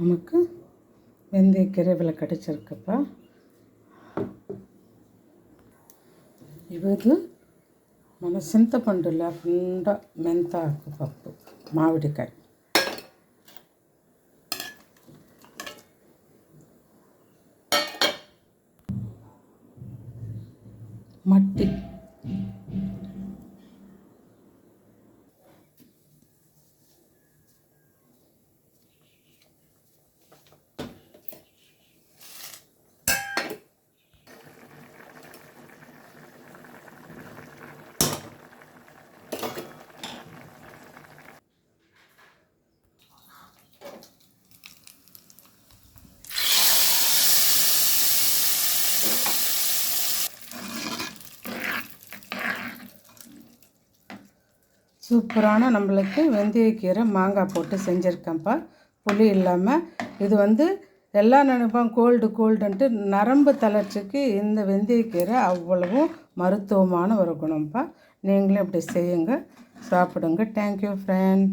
நமக்கு வெந்தயக்கீரை இவ்வளோ கிடச்சிருக்குப்பா. ಇದು మన చింతపండు లేకుండా మెంతాకు పప్పు, మామిడికాయ, మట్టి, சூப்பரான நம்மளுக்கு வெந்தயக்கீரை மாங்காய் போட்டு செஞ்சுருக்கேன்ப்பா. புளி இல்லாமல். இது எல்லாம் நினைப்போம் கோல்டுன்ட்டு, நரம்பு தளர்ச்சிக்கு இந்த வெந்தயக்கீரை அவ்வளவும் மருத்துவமான ஒரு குணம்ப்பா. நீங்களும் இப்படி செய்யுங்க, சாப்பிடுங்க. Thank you friend.